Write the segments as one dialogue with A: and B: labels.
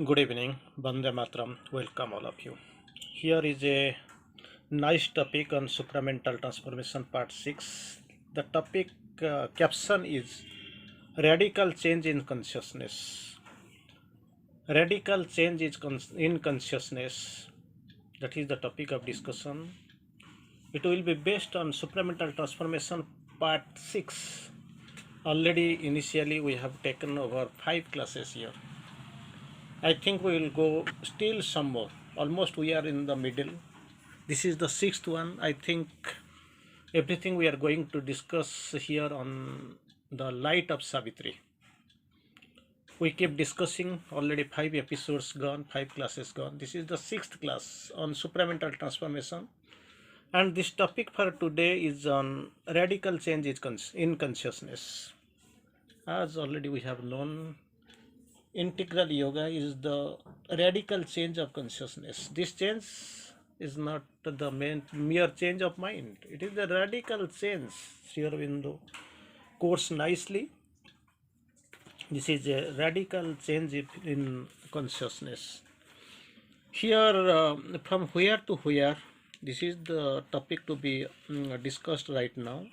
A: Good evening, Bande Matram. Welcome all of you. Here is a nice topic on supramental transformation part 6. The topic caption is radical change in consciousness. Radical change in consciousness. That is the topic of discussion. It will be based on supramental transformation part 6. Already initially we have taken over 5 classes here. I think we will go still some more. Almost we are in the middle. This is the sixth one. I think everything we are going to discuss here on the light of Savitri. We keep discussing, already 5 episodes gone, 5 classes gone. This is the sixth class on supramental transformation. And this topic for today is on radical change in consciousness. As already we have known, integral yoga is the radical change of consciousness. This change is not the mere change of mind. It is the radical change. Sri Aurobindo quotes nicely. This is a radical change in consciousness. Here, from where to where, this is the topic to be discussed right now.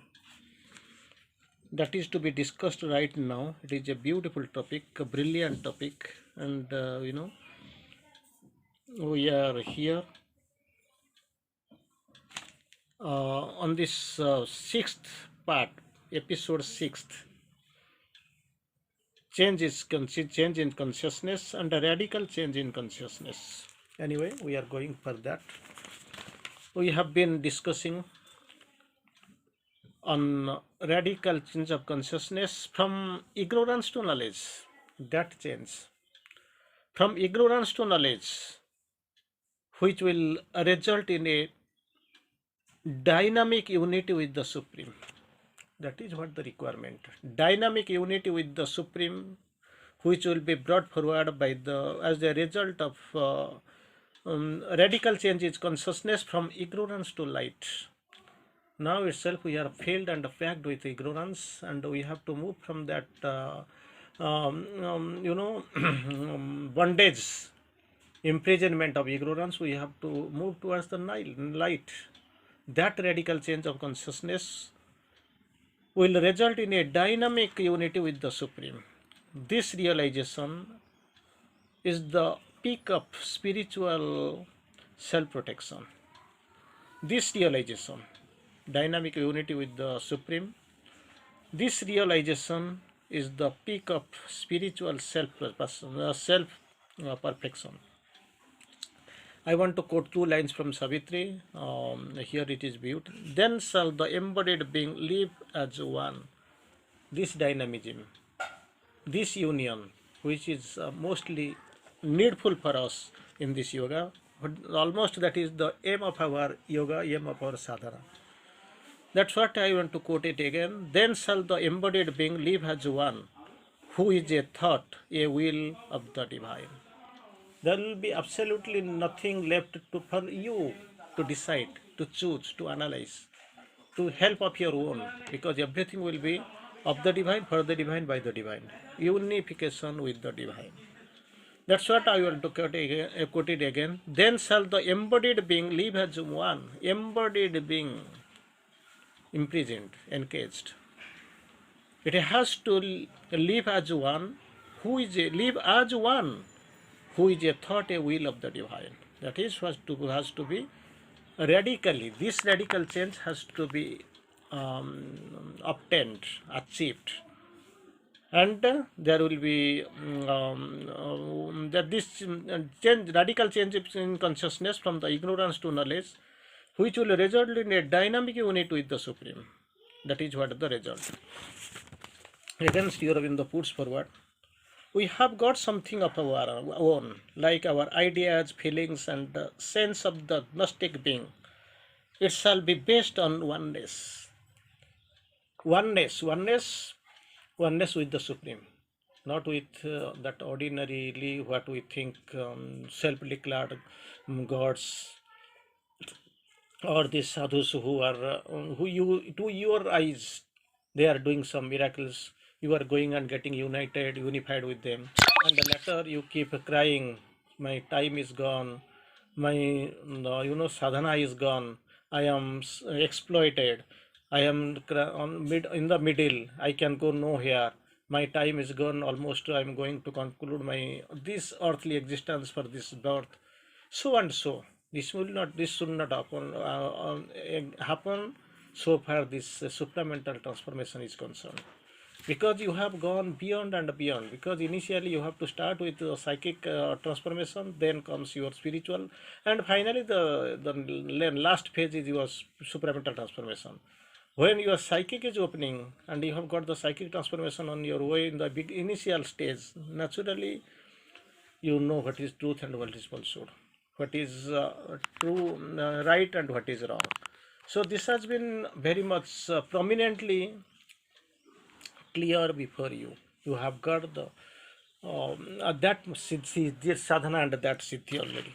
A: That is to be discussed right now. It is a beautiful topic, a brilliant topic, and we are here on this sixth part, episode sixth. Change in consciousness and a radical change in consciousness. Anyway, we are going for that. We have been discussing on radical change of consciousness from ignorance to knowledge. That change from ignorance to knowledge, which will result in a dynamic unity with the Supreme. That is what the requirement. Dynamic unity with the Supreme, which will be brought forward by as the result of radical change in consciousness from ignorance to light. Now itself we are filled and packed with ignorance, and we have to move from that bondage, imprisonment of ignorance. We have to move towards the light. That radical change of consciousness will result in a dynamic unity with the Supreme. This realization is the peak of spiritual self-protection. This realization, dynamic unity with the Supreme, this realization is the peak of spiritual self-perfection. I want to quote 2 lines from Savitri. Here it is viewed. Then shall the embodied being live as one. This dynamism, this union, which is mostly needful for us in this yoga, almost that is the aim of our yoga, aim of our sadhana. That's what I want to quote it again. Then shall the embodied being live as one, who is a thought, a will of the divine. There will be absolutely nothing left for you to decide, to choose, to analyze, to help of your own, because everything will be of the divine, for the divine, by the divine. Unification with the divine. That's what I will quote it again. Then shall the embodied being live as one. Embodied being, imprisoned, encaged. It has to live as one. Who is live as one? Who is a thought, a will of the divine. That is has to be radically. This radical change has to be obtained, achieved, and there will be that this radical change in consciousness from the ignorance to knowledge, which will result in a dynamic unity with the Supreme. That is what the result. Again, Sri Aurobindo puts forward. We have got something of our own, like our ideas, feelings, and sense of the Gnostic being. It shall be based on oneness. Oneness with the Supreme, not with that ordinarily what we think self-declared gods, or these sadhus who are who you to your eyes they are doing some miracles. You are going and getting unified with them. and later you keep crying, my time is gone, my sadhana is gone, I am exploited, I am in the middle, I can go nowhere, my time is gone, almost I'm going to conclude my this earthly existence for this birth, so and so. This should not happen so far this supramental transformation is concerned, because you have gone beyond and beyond. Because initially you have to start with the psychic transformation, then comes your spiritual, and finally the last phase is your supramental transformation. When your psychic is opening and you have got the psychic transformation on your way in the big initial stage, naturally you know what is truth and what is falsehood, what is true, right, and what is wrong. So this has been very much prominently clear before you. You have got the that siddhi, this sadhana and that siddhi already.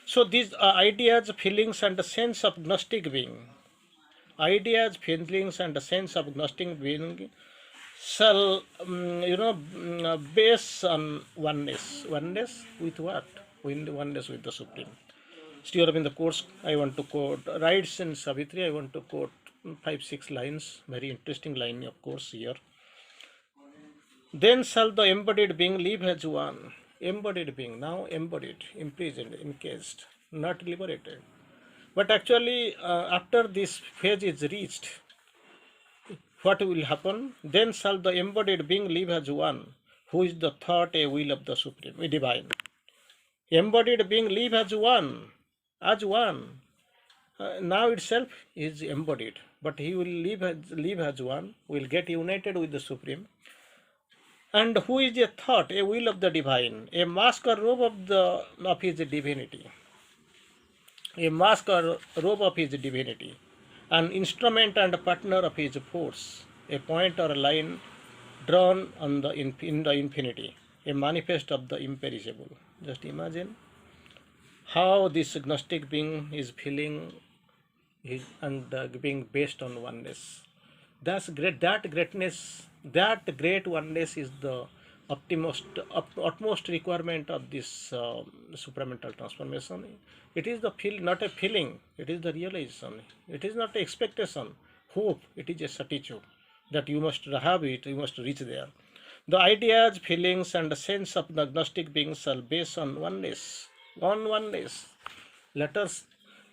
A: So these ideas, feelings, and the sense of Gnostic being, ideas, feelings, and the sense of Gnostic being shall, base on oneness. Oneness with what? Oneness with the Supreme. Still in the course, I want to quote, writes in Savitri, I want to quote 5 6 lines, very interesting line, of course, here. Then shall the embodied being live as one. Embodied being, now embodied, imprisoned, encased, not liberated. But actually, after this phase is reached, what will happen? Then shall the embodied being live as one, who is the thought, a will of the Supreme, a divine. Embodied being live as one, as one. Now itself is embodied, but he will live as one, will get united with the Supreme. And who is a thought, a will of the divine, a mask or robe of his divinity, a mask or robe of his divinity, an instrument and partner of his force, a point or a line drawn on in the infinity, a manifest of the imperishable. Just imagine how this Gnostic being is feeling and being based on oneness. That's great. That greatness, that great oneness is the utmost requirement of this supramental transformation. It is the feel, not a feeling. It is the realization. It is not expectation, hope. It is a certitude that you must have it. You must reach there. The ideas, feelings, and the sense of the agnostic beings are based on oneness. On oneness. Let us,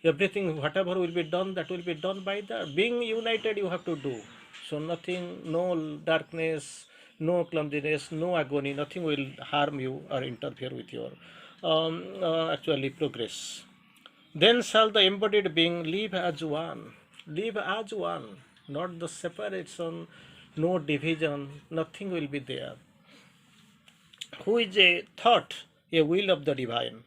A: everything whatever will be done, that will be done by the being united you have to do. So nothing, no darkness, no clumsiness, no agony, nothing will harm you or interfere with your actually progress. Then shall the embodied being live as one, live as one, not the separation, no division, nothing will be there. Who is a thought, a will of the divine,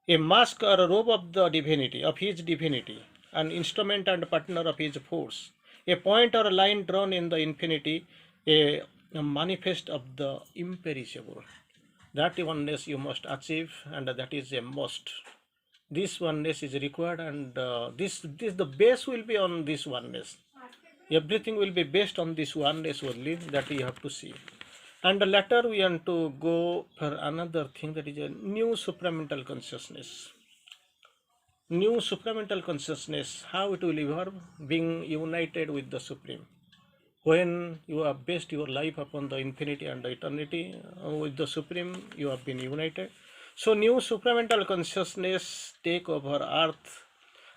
A: a mask or a robe of the divinity, of his divinity, an instrument and partner of his force, a point or a line drawn in the infinity, a manifest of the imperishable. That oneness you must achieve, and that is a must. This oneness is required, and this the base will be on this oneness. Everything will be based on this oneness only, that you have to see. And later we want to go for another thing, that is a new supramental consciousness. New supramental consciousness, how it will evolve, being united with the Supreme. When you have based your life upon the infinity and the eternity with the Supreme, you have been united. So new supramental consciousness take over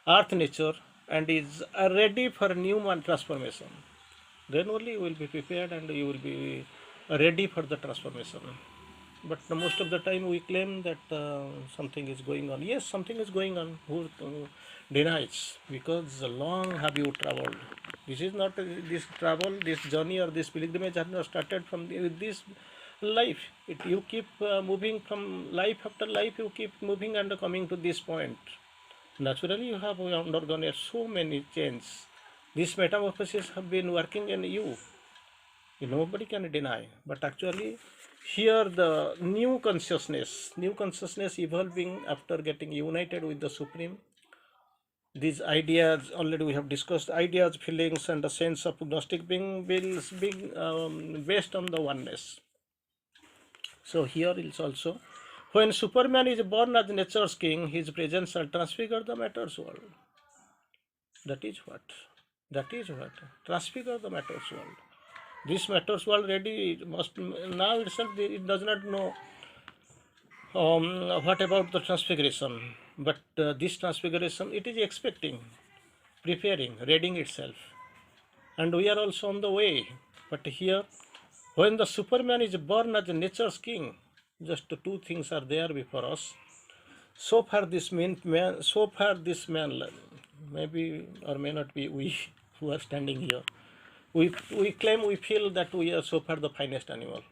A: earth nature, and is ready for new transformation. Then only you will be prepared and you will be ready for the transformation. But most of the time we claim that something is going on. Yes, something is going on. Who denies? Because long have you traveled. This is not this travel, this journey or this pilgrimage has not started from this life. You keep moving from life after life. You keep moving and coming to this point. Naturally, you have undergone so many changes. This metamorphosis have been working in you. Nobody can deny. But actually, here the new consciousness evolving after getting united with the Supreme. These ideas already we have discussed. Ideas, feelings, and the sense of Gnostic being based on the oneness. So here is also, when Superman is born as nature's king, his presence shall transfigure the matter's world. That is what. That is what. Transfigure the matter's world. This matter's world already must now itself it does not know what about the transfiguration. But this transfiguration it is expecting, preparing, readying itself. And we are also on the way. But here, when the Superman is born as nature's king, just two things are there before us. So far, this man, maybe or may not be we who are standing here. We claim we feel that we are so far the finest animal.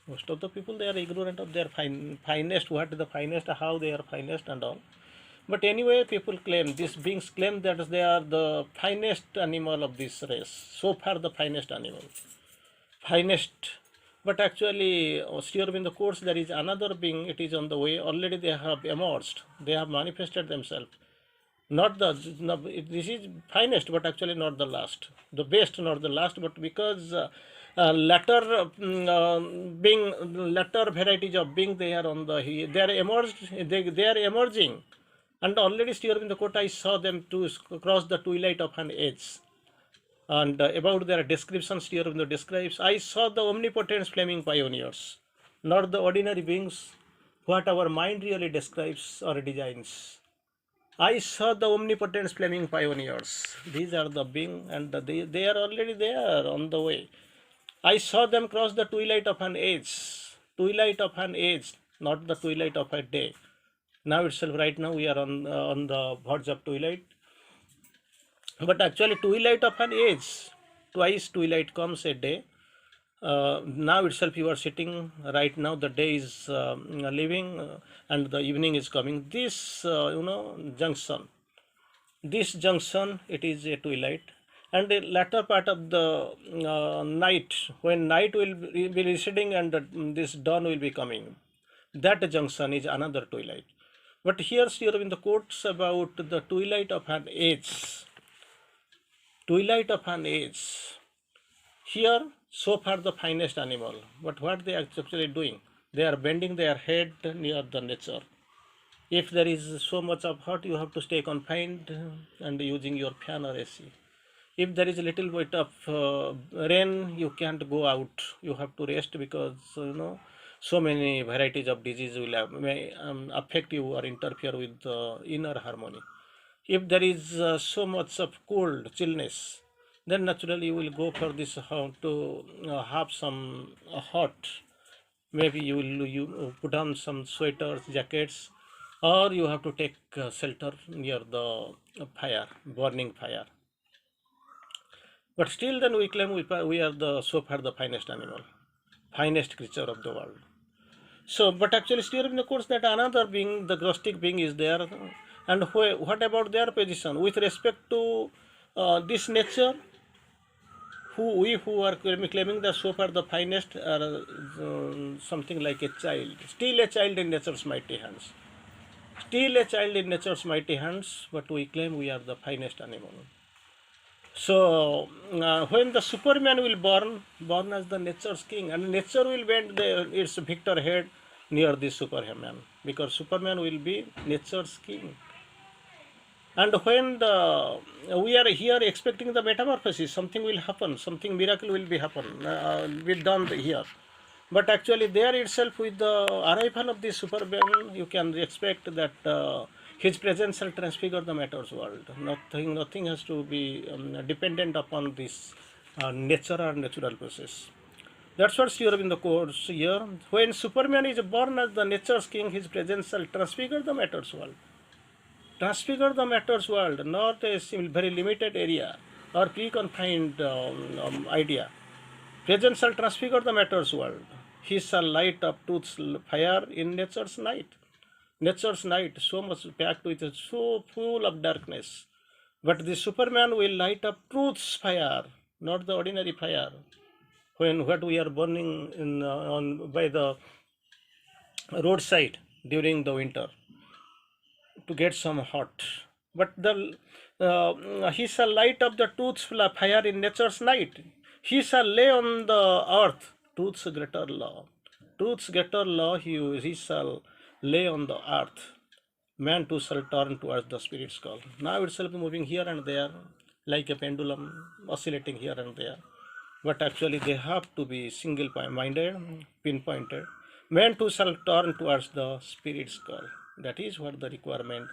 A: Most of the people they are ignorant of their finest, what the finest, how they are finest and all. But anyway, people claim, these beings claim that they are the finest animal of this race. So far, the finest animal. Finest. But actually, still in the course, there is another being, it is on the way. Already they have emerged. They have manifested themselves. Not the, no, this is finest, but actually not the last. The best, not the last, but because latter varieties of being, they are on the, they are emerged, they are emerging. And already still in the court, I saw them to cross the twilight of an age. And about their descriptions here in the describes, I saw the omnipotent flaming pioneers, not the ordinary beings, what our mind really describes or designs. I saw the omnipotent flaming pioneers. These are the beings, and they are already there on the way. I saw them cross the twilight of an age, not the twilight of a day. Now itself, right now, we are on the verge of twilight. But actually, twilight of an age, twice twilight comes a day. Now itself, you are sitting right now. The day is leaving, and the evening is coming. This, junction. This junction, it is a twilight, and the latter part of the night, when night will be receding and this dawn will be coming. That junction is another twilight. But here, Sri Aurobindo quotes about the twilight of an age. Twilight of an age. Here, so far the finest animal. But what they are actually doing? They are bending their head near the nature. If there is so much of hot, you have to stay confined and using your fan or AC. If there is a little bit of rain, you can't go out. You have to rest because so many varieties of disease may affect you or interfere with the inner harmony. If there is so much of cold, chillness, then naturally you will go for this how to have some hot. Maybe you put on some sweaters, jackets, or you have to take shelter near the fire, burning fire. But still, then we claim we are the so far the finest animal, finest creature of the world. So, but actually, still in the course that another being, the Gnostic being, is there, and what about their position with respect to this nature? Who are claiming that so far the finest are something like a child, still a child in nature's mighty hands, still a child in nature's mighty hands. But we claim we are the finest animal. So when the Superman will born as the nature's king, and nature will bend its victor head near the Superman, because Superman will be nature's king. And when we are here expecting the metamorphosis, something will happen, something miracle will be done here. But actually, there itself, with the arrival of the Superman, you can expect that his presence shall transfigure the matter's world. Nothing has to be dependent upon this nature or natural process. That's what Sri Aurobindo quotes here. When Superman is born as the nature's king, his presence shall transfigure the matter's world. Transfigure the matter's world, not a very limited area or pre-confined idea. Presence shall transfigure the matter's world. He shall light up truth's fire in nature's night. Nature's night, so much packed with it, so full of darkness. But the Superman will light up truth's fire, not the ordinary fire. When what we are burning by the roadside during the winter to get some hot. But he shall light up the truth's fire in nature's night. He shall lay on the earth truth's greater law. Truth's greater law he shall lay on the earth. Man too shall turn towards the Spirit's call. Now itself moving here and there like a pendulum, oscillating here and there. But actually they have to be single minded, pinpointed. Man too shall turn towards the Spirit's call. That is what the requirement.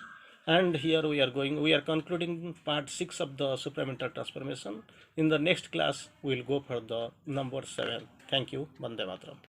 A: And here we are concluding part 6 of the supramental transformation. In the next class, we'll go for the number 7. Thank you. Vande Mataram.